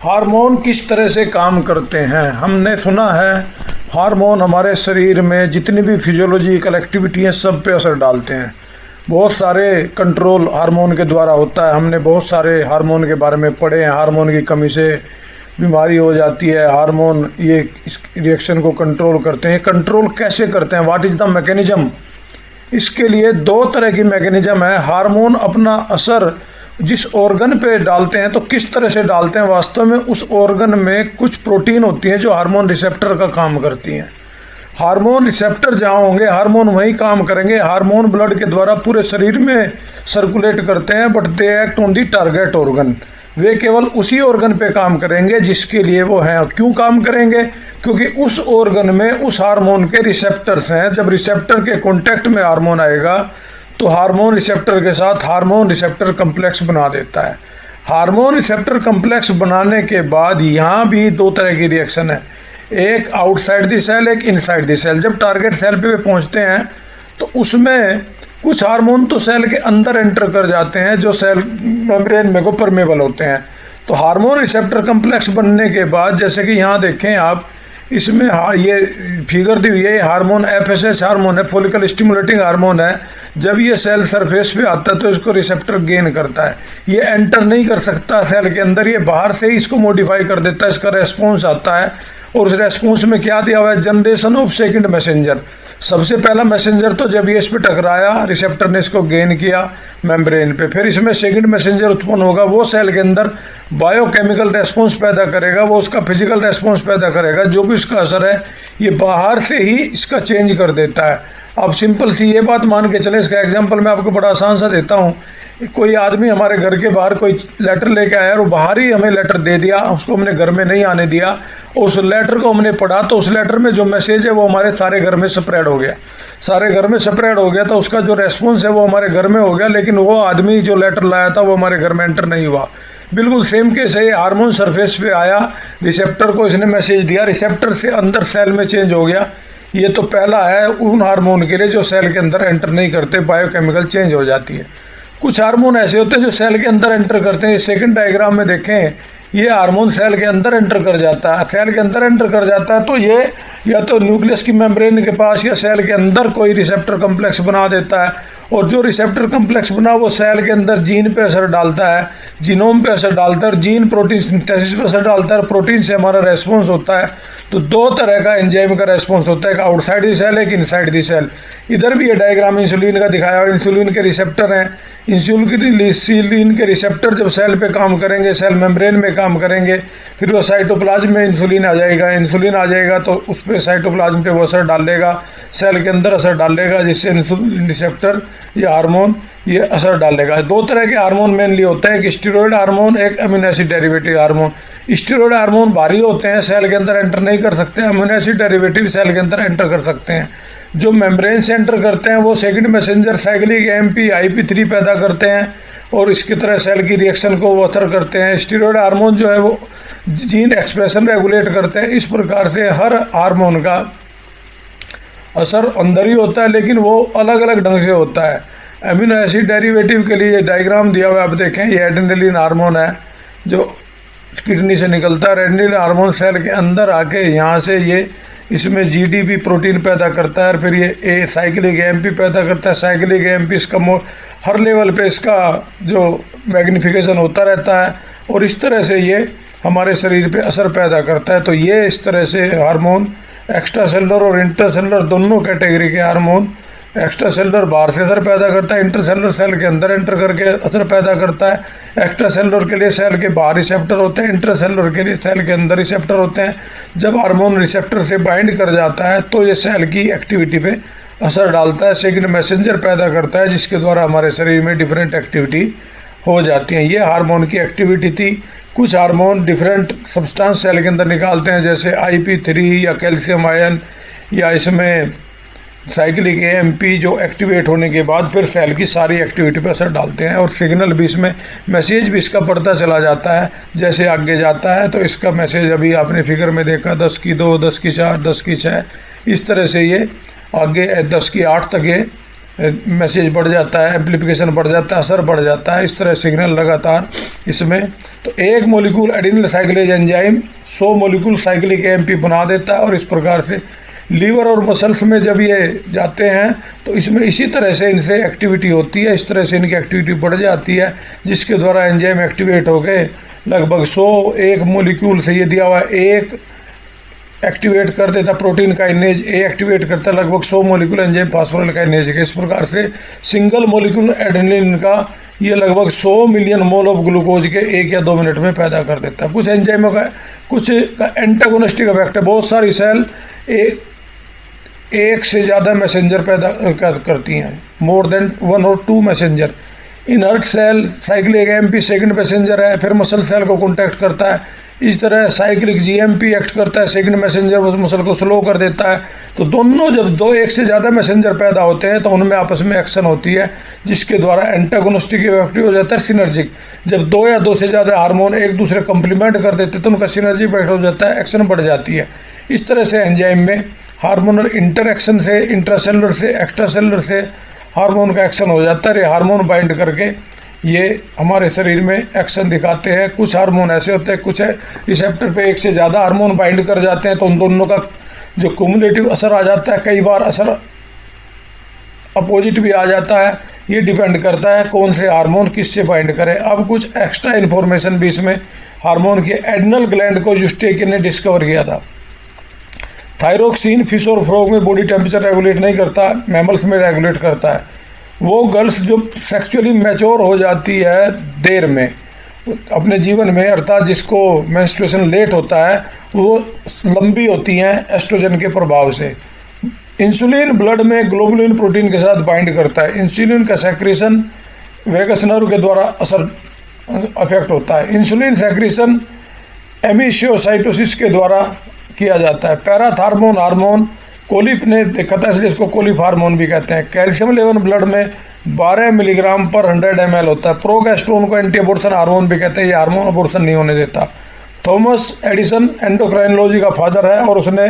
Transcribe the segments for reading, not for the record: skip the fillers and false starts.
Hormone किस तरह से काम करते हैं? हमने सुना है हार्मोन हमारे शरीर में जितनी भी फिजियोलॉजिकल एक्टिविटी हैं सब पे असर डालते हैं। बहुत सारे कंट्रोल हार्मोन के द्वारा होता है। हमने बहुत सारे हार्मोन के बारे में पढ़े हैं। हार्मोन की कमी से बीमारी हो जाती है। हार्मोन ये इस रिएक्शन को कंट्रोल करते हैं। कंट्रोल कैसे करते हैं? What is the mechanism? इसके लिए दो तरह की मैकेनिज्म है। हार्मोन अपना असर जिस ऑर्गन पे डालते हैं तो किस तरह से डालते हैं? वास्तव में उस ऑर्गन में कुछ प्रोटीन होती हैं जो हार्मोन रिसेप्टर का काम करती हैं। हार्मोन रिसेप्टर जहाँ होंगे हार्मोन वहीं काम करेंगे। हार्मोन ब्लड के द्वारा पूरे शरीर में सर्कुलेट करते हैं, but they act on the target organ. वे केवल उसी ऑर्गन पे काम करेंगे जिसके लिए वो हैं। क्यों काम करेंगे? क्योंकि उस ऑर्गन में उस हार्मोन के रिसेप्टर्स हैं। जब रिसेप्टर के कॉन्टैक्ट में हार्मोन आएगा तो हार्मोन रिसेप्टर के साथ हार्मोन रिसेप्टर कम्प्लेक्स बना देता है। हार्मोन रिसेप्टर कम्प्लेक्स बनाने के बाद यहाँ भी दो तरह की रिएक्शन है, एक आउटसाइड द सेल, एक इनसाइड द सेल। जब टारगेट सेल पे पहुँचते हैं तो उसमें कुछ हार्मोन तो सेल के अंदर एंटर कर जाते हैं जो सेल मेम्ब्रेन में को परमेबल होते हैं। तो हार्मोन रिसेप्टर कम्प्लेक्स बनने के बाद जैसे कि यहाँ देखें आप, इसमें ये फिगर दी हुई है, ये हार्मोन FSH हार्मोन है, फॉलिकल स्टिमुलेटिंग हार्मोन है। जब ये सेल सरफेस पे आता है तो इसको रिसेप्टर गेन करता है। ये एंटर नहीं कर सकता सेल के अंदर, ये बाहर से ही इसको मॉडिफाई कर देता है। इसका रेस्पॉन्स आता है और उस रेस्पॉन्स में क्या दिया हुआ है? Generation of second messenger. सबसे पहला मैसेंजर तो जब ये इस पे टकराया, रिसेप्टर ने इसको गेन किया मेम्ब्रेन पे, फिर इसमें सेकंड मैसेंजर उत्पन्न होगा। वो सेल के अंदर बायोकेमिकल रेस्पॉन्स पैदा करेगा, वो उसका फिजिकल रेस्पॉन्स पैदा करेगा। जो भी इसका असर है ये बाहर से ही इसका चेंज कर देता है। अब सिंपल सी ये बात मान के चले, इसका एग्जांपल मैं आपको बड़ा आसान सा देता हूँ। कोई आदमी हमारे घर के बाहर कोई लेटर लेके आया और बाहर ही हमें लेटर दे दिया, उसको हमने घर में नहीं आने दिया, उस लेटर को हमने पढ़ा तो उस लेटर में जो मैसेज है वो हमारे सारे घर में स्प्रेड हो गया। सारे घर में स्प्रेड हो गया तो उसका जो रेस्पॉन्स है वो हमारे घर में हो गया, लेकिन वो आदमी जो लेटर लाया था वो हमारे घर में एंटर नहीं हुआ। बिल्कुल सेम केस है। हार्मोन सरफेस पे आया, रिसेप्टर को इसने मैसेज दिया, रिसेप्टर से अंदर सेल में चेंज हो गया। ये तो पहला है उन हार्मोन के लिए जो सेल के अंदर एंटर नहीं करते, बायोकेमिकल चेंज हो जाती है। कुछ हार्मोन ऐसे होते हैं जो सेल के अंदर एंटर करते हैं। सेकंड डायग्राम में देखें, ये हार्मोन सेल के अंदर एंटर कर जाता है। सेल के अंदर एंटर कर जाता है तो ये या तो न्यूक्लियस की मेम्ब्रेन के पास या सेल के अंदर कोई रिसेप्टर कम्प्लेक्स बना देता है, और जो रिसेप्टर कम्प्लेक्स बना वो सेल के अंदर जीन पे असर डालता है, जीनोम पे असर डालता है, और जीन प्रोटीन सिंथेसिस पे असर डालता है। प्रोटीन से हमारा रेस्पॉन्स होता है। तो दो तरह का एंजाइम का रेस्पॉन्स होता है, एक आउटसाइड दी सेल, एक इनसाइड दी सेल। इधर भी ये डायग्राम इंसुलिन का दिखाया हुआ, इंसुलिन के रिसेप्टर हैं। इंसुलिन के रिसेप्टर जब सेल पे काम करेंगे, सेल मेम्ब्रेन में काम करेंगे, फिर वो साइटोप्लाज्म में इंसुलिन आ जाएगा। इंसुलिन आ जाएगा तो उस पर साइटोप्लाज्म पे वो असर डालेगा, सेल के अंदर असर डालेगा, जिससे इंसुलिन रिसेप्टर या हार्मोन ये असर डालेगा। दो तरह के हार्मोन मेनली होते हैं, एक स्टेरॉयड हार्मोन, एक amino acid derivative hormone. Steroid hormone भारी होते हैं, सेल के अंदर एंटर नहीं कर सकते। अमीनो एसिड डेरिवेटिव सेल के अंदर एंटर कर सकते हैं। जो मेम्ब्रेन से एंटर करते हैं वो second messenger cyclic AMP IP3 पैदा करते हैं और इसकी तरह सेल की रिएक्शन को वो असर करते हैं। स्टेरॉयड हार्मोन जो है वो जीन एक्सप्रेशन रेगुलेट करते हैं। इस प्रकार से हर हार्मोन का असर अंदर ही होता है, लेकिन वो अलग अलग ढंग से होता है। अमीनो एसिड डेरिवेटिव के लिए डायग्राम दिया हुआ है, आप देखें, ये एड्रेनलिन हार्मोन है जो किडनी से निकलता है। एड्रेनलिन हार्मोन सेल के अंदर आके यहाँ से ये इसमें GDP प्रोटीन पैदा करता है, और फिर ये साइक्लिक AMP पैदा करता है। साइक्लिक AMP इसका हर लेवल पे इसका जो मैग्निफिकेशन होता रहता है, और इस तरह से ये हमारे शरीर पे असर पैदा करता है। तो ये इस तरह से हार्मोन एक्स्ट्रा सेलुलर और इंटर सेलुलर दोनों कैटेगरी के हार्मोन, एक्स्ट्रा सेलुलर बाहर से असर पैदा करता है, इंटर सेलुलर सेल के अंदर एंटर करके असर पैदा करता है। एक्स्ट्रा सेलुलर के लिए सेल के बाहर रिसेप्टर होते हैं, इंटर सेलुलर के लिए सेल के अंदर रिसेप्टर होते हैं। जब हार्मोन रिसेप्टर से बाइंड कर जाता है तो ये सेल की एक्टिविटी पे असर डालता है, सेकंड मैसेंजर पैदा करता है, जिसके द्वारा हमारे शरीर में डिफरेंट एक्टिविटी हो जाती हैं। ये हार्मोन की एक्टिविटी थी। कुछ हार्मोन डिफरेंट सब्सटेंस सेल के अंदर निकालते हैं, जैसे IP3 या कैल्शियम आयन, या इसमें साइक्लिक AMP जो एक्टिवेट होने के बाद फिर सेल की सारी एक्टिविटी पर असर डालते हैं, और सिग्नल भी इसमें, मैसेज भी इसका पढ़ता चला जाता है जैसे आगे जाता है। तो इसका मैसेज अभी आपने फिगर में देखा, 10 की 2, 10 की 4, 10 की 6, इस तरह से ये आगे 10 की 8 तक ये मैसेज बढ़ जाता है, एम्प्लीफिकेशन बढ़ जाता है, असर बढ़ जाता है, इस तरह सिग्नल लगातार इसमें। तो एक molecule adenyl cyclase enzyme 100 molecule cyclic AMP बना देता है, और इस प्रकार से लीवर और मसल्स में जब ये जाते हैं तो इसमें इसी तरह से इनसे एक्टिविटी होती है, इस तरह से इनकी एक्टिविटी बढ़ जाती है, जिसके द्वारा एंजाइम एक्टिवेट होकर लगभग 100 एक मोलिक्यूल से ये दिया हुआ एक एक्टिवेट कर देता, प्रोटीन काइनेज ए एक्टिवेट करता लगभग 100 मोलिक्यूल एंजाइम फास्फोराइल काइनेज के। इस प्रकार से सिंगल मोलिक्यूल एडेनिन का ये लगभग 100 मिलियन मोल ऑफ ग्लूकोज के 1 या 2 मिनट में पैदा कर देता है। कुछ एंजाइमों का कुछ एंटागोनिस्टिक इफेक्ट है, बहुत सारी सेल एक से ज़्यादा मैसेंजर पैदा करती हैं, मोर देन 1 और 2 messenger. Inert cell cyclic AMP second messenger है, फिर मसल सेल को कॉन्टैक्ट करता है। इस तरह साइक्लिक जीएमपी एक्ट करता है, सेकंड मैसेंजर मसल को स्लो कर देता है। तो दोनों जब एक से ज़्यादा मैसेंजर पैदा होते हैं तो उनमें आपस में एक्शन होती है, जिसके द्वारा एंटागोनिस्टिक इफेक्ट हो जाता है सिनर्जिक। जब 2 या 2 से ज़्यादा हार्मोन एक दूसरे कंप्लीमेंट कर देते हैं तो उनका सिनर्जी इफेक्ट हो जाता है, एक्शन बढ़ जाती है। इस तरह से एंजाइम में हार्मोनल इंटरेक्शन से, इंट्रासेलुलर से, एक्स्ट्रासेलुलर से हार्मोन का एक्शन हो जाता है। हार्मोन बाइंड करके ये हमारे शरीर में एक्शन दिखाते हैं। कुछ हार्मोन ऐसे होते हैं, कुछ रिसेप्टर पे एक से ज़्यादा हार्मोन बाइंड कर जाते हैं, तो उन दोनों का जो क्युमुलेटिव असर आ जाता है, कई बार असर अपोजिट भी आ जाता है। ये डिपेंड करता है कौन से हार्मोन किससे बाइंड करे। अब कुछ एक्स्ट्रा इन्फॉर्मेशन भी इसमें हार्मोन के एड्रिनल ग्लैंड को जुस्टेक ने डिस्कवर किया था। थायरोक्सिन फिश और फ्रॉग में बॉडी टेम्परेचर रेगुलेट नहीं करता, मैमल्स में रेगुलेट करता है। वो गर्ल्स जो सेक्सुअली मैच्योर हो जाती है देर में अपने जीवन में, अर्थात जिसको मेंस्ट्रुएशन लेट होता है, वो लंबी होती हैं एस्ट्रोजन के प्रभाव से। इंसुलिन ब्लड में ग्लोबुलिन प्रोटीन के साथ बाइंड करता है। इंसुलिन का सेक्रेशन वेगस नर्व के द्वारा असर अफेक्ट होता है। इंसुलिन सेक्रेशन एमिशियोसाइटोसिस के द्वारा किया जाता है। पैराथार्मोन हार्मोन कोलिप ने देखा था, इसलिए इसको कोलिप हार्मोन भी कहते हैं। कैल्शियम लेवल ब्लड में 12 मिलीग्राम पर 100 ml होता है। प्रोगेस्टेरोन को एंटी अबॉर्शन हार्मोन भी कहते हैं, ये हार्मोन अबॉर्शन नहीं होने देता। थॉमस एडिसन एंडोक्राइनोलॉजी का फादर है और उसने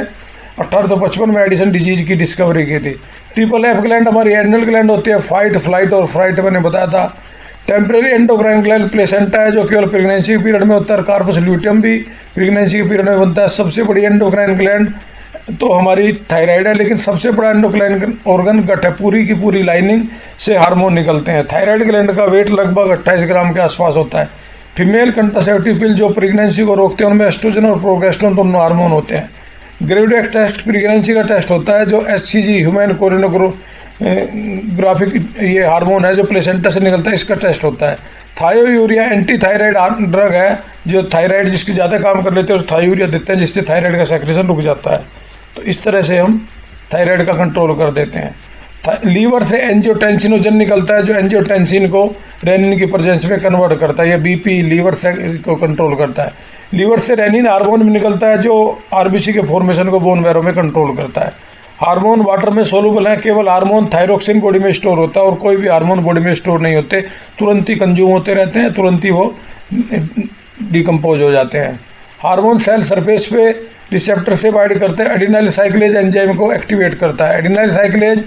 1855 में एडिसन डिजीज की डिस्कवरी की थी। ट्रिपल एफ ग्लैंड हमारी एड्रिनल ग्लैंड होती है, फाइट, फ्लाइट और फ्राइट मैंने बताया था। टेम्परेरी एंडोक्राइन ग्लैंड प्लेसेंटा है जो केवल प्रेगनेंसी के पीरियड में होता है। कार्पस ल्यूटियम भी प्रेगनेंसी के पीरियड में बनता है। सबसे बड़ी एंडोक्राइन ग्लैंड तो हमारी थायराइड है, लेकिन सबसे बड़ा एंडोक्राइन ऑर्गन गट है। पूरी की पूरी लाइनिंग से हार्मोन निकलते हैं। थायराइड ग्लैंड का वेट लगभग 28 ग्राम के आसपास होता है। फीमेल कंट्रासेप्टिव पिल जो प्रेगनेंसी को रोकते हैं, उनमें एस्ट्रोजन और प्रोगेस्टेरोन दोनों हार्मोन होते हैं। ग्रेविडेक टेस्ट प्रेगनेंसी का टेस्ट होता है, जो HCG ह्यूमन कोरिनोग्राफिक ये हार्मोन है जो प्लेसेंटा से निकलता है, इसका टेस्ट होता है। थायोयूरिया एंटी थायराइड ड्रग है, जो थायराइड जिसकी ज़्यादा काम कर लेते हैं उस थायोयूरिया देते हैं, जिससे थायराइड का सेक्रेशन रुक जाता है। तो इस तरह से हम थायराइड का कंट्रोल कर देते हैं। लीवर से एंजियोटेंसिनोजन निकलता है, जो एंजियोटेंसिन को रेनिन की प्रेजेंस में कन्वर्ट करता है। यह बीपी लीवर से को कंट्रोल करता है। लीवर से रेनिन हार्मोन भी निकलता है, जो आरबीसी के फॉर्मेशन को बोन मैरो में कंट्रोल करता है। हार्मोन वाटर में सोलुबल है, केवल हार्मोन थायरोक्सिन बॉडी में स्टोर होता है और कोई भी हार्मोन बॉडी में स्टोर नहीं होते, तुरंत ही कंज्यूम होते रहते हैं, तुरंत ही वो डिकम्पोज हो जाते हैं। हार्मोन सेल सरफेस पे रिसेप्टर से बाइंड करते हैं। एडिनाइल साइक्लेज एंजाइम को एक्टिवेट करता है। एडिनाइल साइक्लेज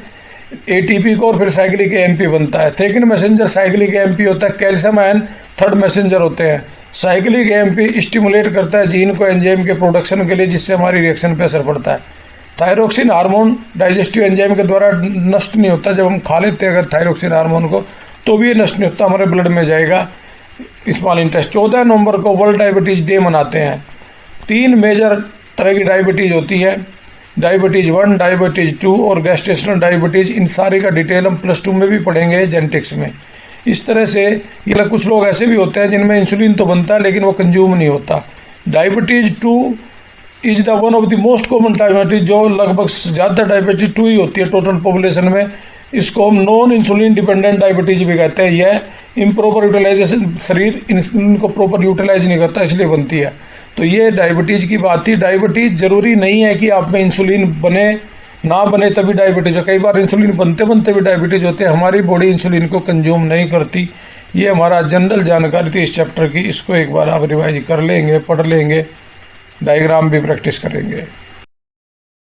ATP को और फिर साइक्लिक AMP बनता है। सेकंड मैसेंजर साइक्लिक AMP होता है। कैल्शियम आयन थर्ड मैसेंजर होते हैं। साइक्लिक AMP स्टिमुलेट करता है जीन को एंजाइम के प्रोडक्शन के लिए, जिससे हमारी रिएक्शन पे असर पड़ता है। थायरोक्सिन हार्मोन डाइजेस्टिव एंजाइम के द्वारा नष्ट नहीं होता। जब हम खा लेते हैं अगर थायरोक्सिन हार्मोन को, तो भी ये नष्ट नहीं होता, हमारे ब्लड में जाएगा स्मॉल इंटेस्ट। 14 नवंबर को वर्ल्ड डायबिटीज़ डे मनाते हैं। 3 मेजर तरह की डायबिटीज़ होती है, डायबिटीज़ 1, डायबिटीज़ 2 और गैस्ट्रेशनल डायबिटीज़। इन सारी का डिटेल हम +2 में भी पढ़ेंगे जेनेटिक्स में। इस तरह से ये कुछ लोग ऐसे भी होते हैं जिनमें इंसुलिन तो बनता है लेकिन वो कंज्यूम नहीं होता। Diabetes 2 is the one of the most common diabetes, जो लगभग ज़्यादा डायबिटीज़ 2 ही होती है टोटल पॉपुलेशन में। इसको हम नॉन इंसुलिन डिपेंडेंट डायबिटीज़ भी कहते हैं। यह इम्प्रॉपर यूटिलाइजेशन, शरीर इंसुलिन को प्रॉपर यूटिलाइज नहीं करता, इसलिए बनती है। तो ये डायबिटीज़ की बात थी। डायबिटीज़ ज़रूरी नहीं है कि आप में इंसुलिन बने ना बने तभी डायबिटीज़ हो। कई बार इंसुलिन बनते बनते भी डायबिटीज़ होते हैं। हमारी बॉडी इंसुलिन को कंज्यूम नहीं करती। ये हमारा जनरल जानकारी थी इस चैप्टर की। इसको एक बार आप रिवाइज कर लेंगे, पढ़ लेंगे, डायग्राम भी प्रैक्टिस करेंगे।